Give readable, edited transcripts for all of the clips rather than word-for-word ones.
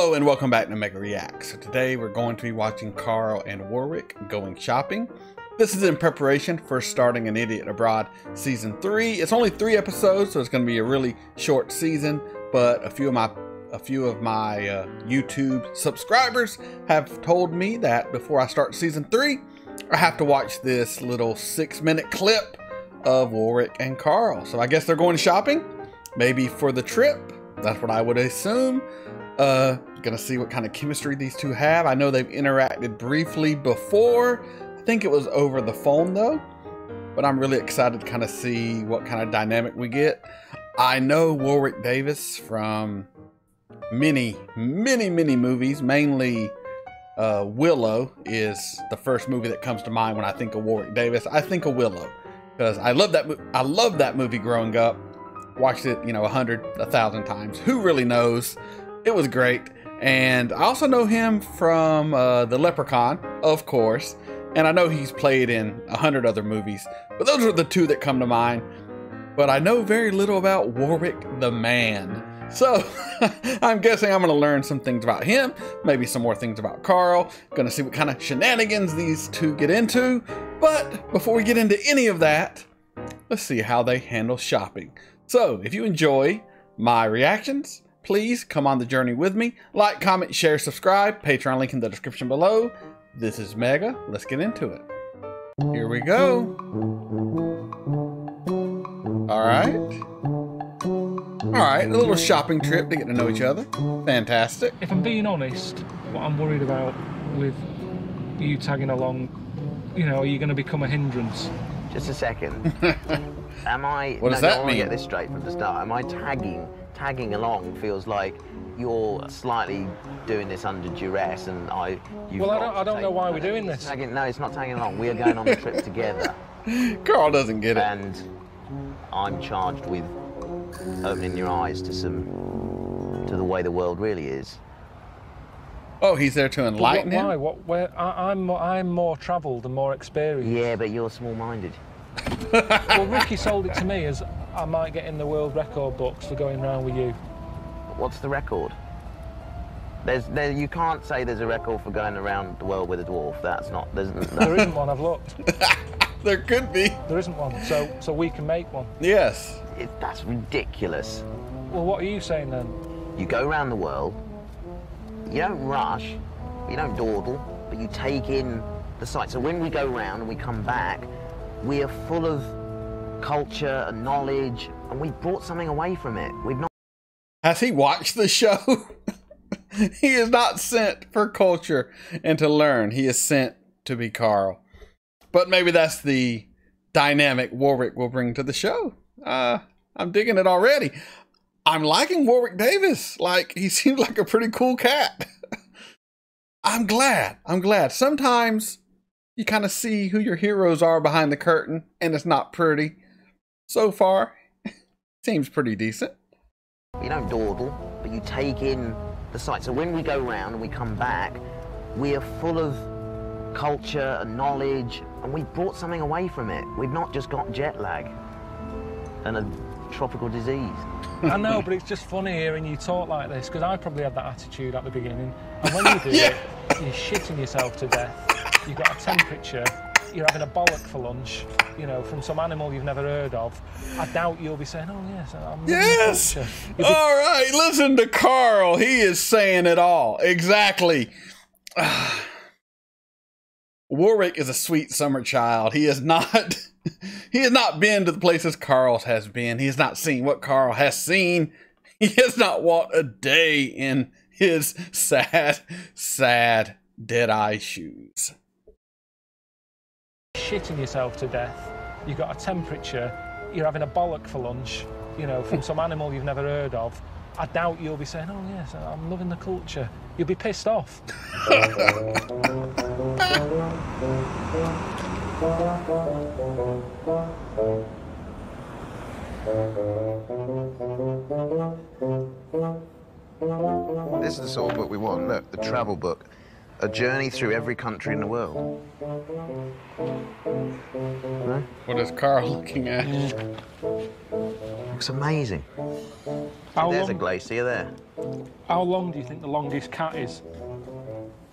Hello and welcome back to Mega Reacts. So today we're going to be watching Karl and Warwick going shopping. This is in preparation for starting An Idiot Abroad Season 3. It's only 3 episodes, so it's going to be a really short season, but a few of my YouTube subscribers have told me that before I start Season 3, I have to watch this little 6-minute clip of Warwick and Karl. So I guess they're going shopping, maybe for the trip. That's what I would assume. Gonna see what kind of chemistry these two have. I know they've interacted briefly before. I think it was over the phone though, but I'm really excited to kind of see what kind of dynamic we get. I know Warwick Davis from many movies, mainly Willow is the first movie that comes to mind when I think of Warwick Davis. I think of Willow because I love that movie growing up. Watched it, 1,000 times. Who really knows? It was great. And I also know him from The Leprechaun, of course. And I know he's played in 100 other movies. But those are the two that come to mind. But I know very little about Warwick the man. So I'm guessing I'm going to learn some things about him. Maybe some more things about Karl. Going to see what kind of shenanigans these two get into. But before we get into any of that, let's see how they handle shopping. So if you enjoy my reactions, please come on the journey with me. Like, comment, share, subscribe. Patreon link in the description below. This is Mega. Let's get into it. Here we go. All right, a little shopping trip to get to know each other. Fantastic. If I'm being honest, what I'm worried about with you tagging along, are you going to become a hindrance? Just a second. Am I? What does that mean? Get this straight from the start. Am I tagging along? Feels like you're slightly doing this under duress, and I don't know why we're doing this. No, it's not tagging along. We are going on the trip together. Karl doesn't get it. And I'm charged with opening your eyes to the way the world really is. Oh, he's there to enlighten him? Why? I'm more travelled and more experienced. Yeah, but you're small-minded. Well, Ricky sold it to me as I might get in the world record books for going round with you. What's the record? You can't say there's a record for going around the world with a dwarf. There isn't one. I've looked. There could be. There isn't one. So we can make one. Yes. That's ridiculous. Well, what are you saying then? You go around the world. You don't rush. You don't dawdle. But you take in the sights. So when we go round and we come back, we are full of culture and knowledge, and we've brought something away from it. We've not. Has he watched the show? He is not sent for culture and to learn. He is sent to be Karl. But maybe that's the dynamic Warwick will bring to the show. I'm digging it already. I'm liking Warwick Davis. Like, he seems like a pretty cool cat. I'm glad. Sometimes you kind of see who your heroes are behind the curtain, and it's not pretty. So far, seems pretty decent. You don't dawdle, but you take in the sights. So when we go round and we come back, we are full of culture and knowledge, and we've brought something away from it. We've not just got jet lag and a tropical disease. I know, but it's just funny hearing you talk like this, because I probably had that attitude at the beginning. And when you do it, you're shitting yourself to death. You've got a temperature, you're having a bollock for lunch, from some animal you've never heard of. I doubt you'll be saying, oh yes, I'm yes. All right, listen to Karl. He is saying it all. Exactly. Warwick is a sweet summer child. He has not been to the places Karl has been. He has not seen what Karl has seen. He has not walked a day in his sad dead-eye shoes. Shitting yourself to death. You've got a temperature, you're having a bollock for lunch, from some animal you've never heard of. I doubt you'll be saying, oh yes, I'm loving the culture. You'll be pissed off. This is the sort of book we want. Look, the travel book. A journey through every country in the world. No? What is Karl looking at? Looks amazing. How There's long? a glacier there. How long do you think the longest cat is?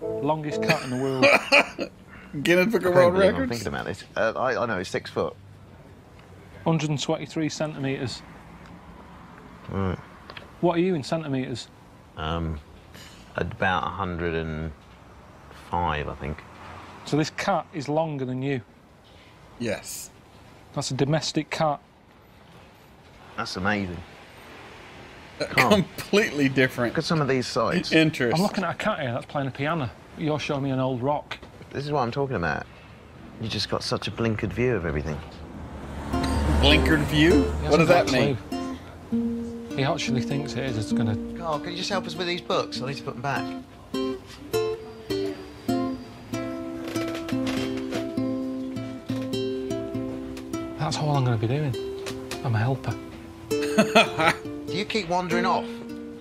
Longest cat in the world. Guinness Book of World I'm Records? thinking about this. I know, it's 6 foot. 123 centimetres. Right. What are you in centimetres? About 105, I think. So this cat is longer than you. Yes. That's a domestic cat. That's amazing. Completely different. Look at some of these sites. Interest. I'm looking at a cat here that's playing a piano. You're showing me an old rock. This is what I'm talking about. You just got such a blinkered view of everything. Blinkered view? What does that mean? He actually thinks it is. It's gonna. Carl, can you just help us with these books? I need to put them back. That's all I'm gonna be doing. I'm a helper. Do you keep wandering off?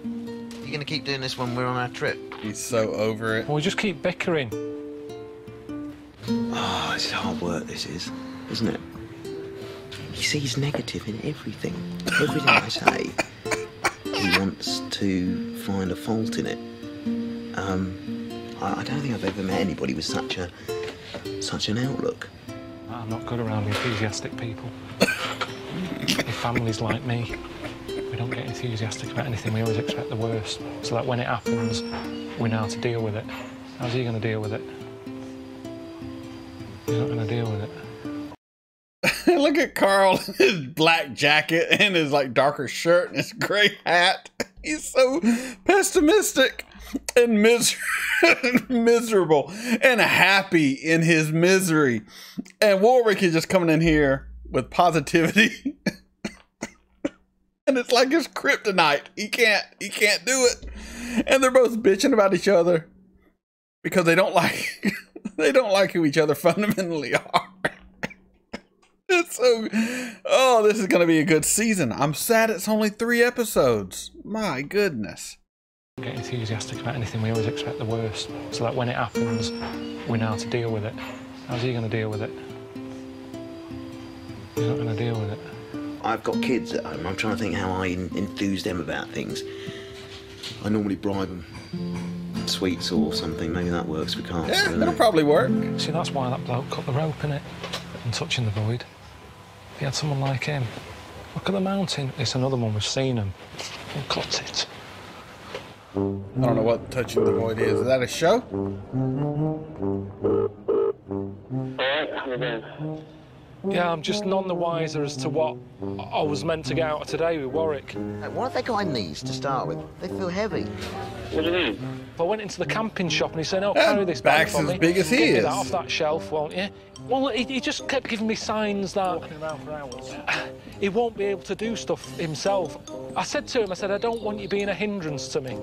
You're gonna keep doing this when we're on our trip? He's so over it. Well, we just keep bickering. Oh, it's hard work, this is, isn't it? He sees negative in everything. Everything I say, he wants to find a fault in it. I don't think I've ever met anybody with such an outlook. I'm not good around enthusiastic people. If families like me, we don't get enthusiastic about anything. We always expect the worst, so that when it happens, we know how to deal with it. How's he going to deal with it? He's not going to deal with it. Look at Carl in his black jacket and his like darker shirt and his gray hat. He's so pessimistic and miserable and happy in his misery. And Warwick is just coming in here with positivity. And it's like his kryptonite. He can't do it. And they're both bitching about each other because they don't like who each other fundamentally are. It's so, oh, this is going to be a good season. I'm sad it's only 3 episodes. My goodness. Get enthusiastic about anything. We always expect the worst, so that when it happens, we know how to deal with it. How's he going to deal with it? He's not going to deal with it. I've got kids at home. I'm trying to think how I enthuse them about things. I normally bribe them. Sweets or something. Maybe that works. We can't. Yeah, that'll probably work. See, that's why that bloke cut the rope, innit? And touching the void. If he had someone like him. Look at the mountain. It's another one, we've seen him. He'll cut it. I don't know what touching the void is. Is that a show? Yeah, I'm just none the wiser as to what I was meant to get out of today with Warwick. What have they got in these to start with? They feel heavy. What do you mean? I went into the camping shop and he said, "Oh, carry this bag Back's for me. as big as he Give me is. that off that shelf, won't you?" Well, he just kept giving me signs that Walking around for hours. he won't be able to do stuff himself. I said to him, I said, "I don't want you being a hindrance to me."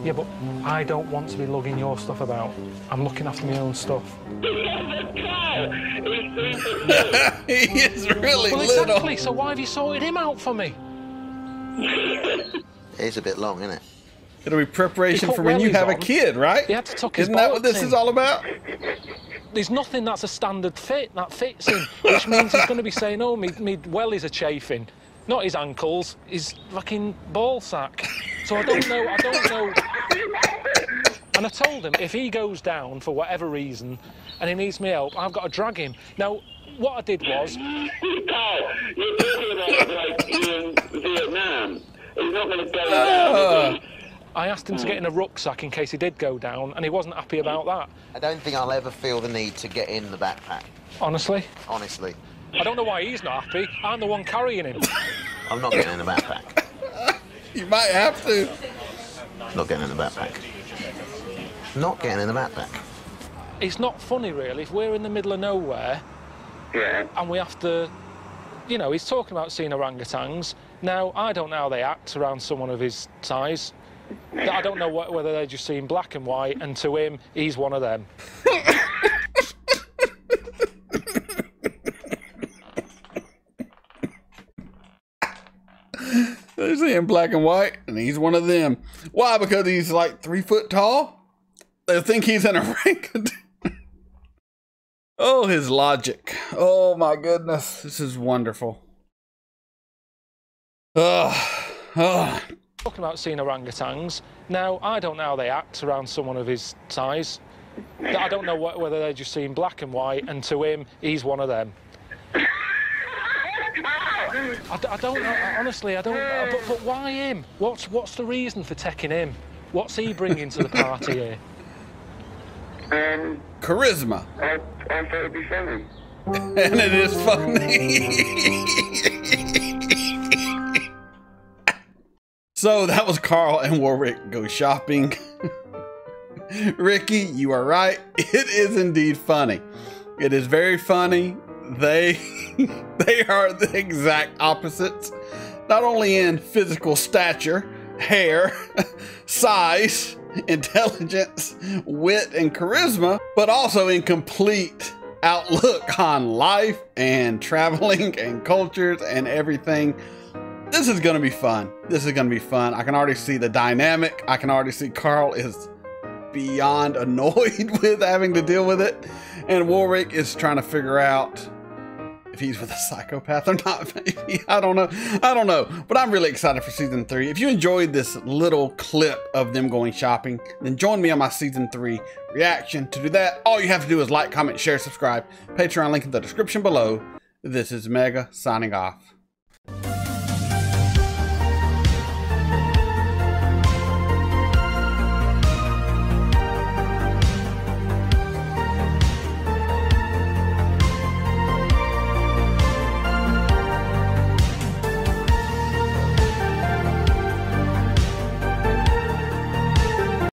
Yeah, but I don't want to be lugging your stuff about. I'm looking after my own stuff. He is really Well, little. exactly, so why have you sorted him out for me? It's a bit long, isn't it? It'll be preparation He for put when you wellies have a on. kid, right? He had to tuck his Isn't that what this bollocks in. is all about? There's nothing that's a standard fit that fits him, which means he's going to be saying, "Oh, me wellies are chafing." Not his ankles, his fucking ball sack. So I don't know. And I told him, if he goes down for whatever reason and he needs me help, I've got to drag him. Now, what I did was... Carl, you're talking about like in Vietnam. He's not going to go down. I asked him to get in a rucksack in case he did go down, and he wasn't happy about that. I don't think I'll ever feel the need to get in the backpack, Honestly. honestly. I don't know why he's not happy. I'm the one carrying him. I'm not getting in the backpack. You might have to. Not getting in the backpack. Not getting in the backpack. It's not funny, really, if we're in the middle of nowhere Yeah. and we have to... You know, he's talking about seeing orangutans. Now, I don't know how they act around someone of his size. I don't know whether they're just seeing black and white, and to him, he's one of them. They're seeing black and white, and he's one of them. Why? Because he's like 3 foot tall? They think he's an orangutan. Oh, his logic. Oh, my goodness. This is wonderful. Talking about seeing orangutans. Now, I don't know how they act around someone of his size. I don't know whether they're just seeing black and white, and to him, he's one of them. I don't know, honestly, I don't know. But why him? What's the reason for taking him? What's he bringing to the party here? Charisma. I thought it'd be funny. And it is funny. So that was Karl and Warwick Go Shopping. Ricky, you are right. It is indeed funny. It is very funny. They are the exact opposites. Not only in physical stature, hair, size, intelligence, wit, and charisma, but also in complete outlook on life and traveling and cultures and everything. This is going to be fun. This is going to be fun. I can already see the dynamic. I can already see Karl is beyond annoyed with having to deal with it. And Warwick is trying to figure out if he's with a psychopath or not, maybe. I don't know. But I'm really excited for season 3. If you enjoyed this little clip of them going shopping, then join me on my season 3 reaction. To do that, all you have to do is like, comment, share, subscribe. Patreon link in the description below. This is Mega signing off.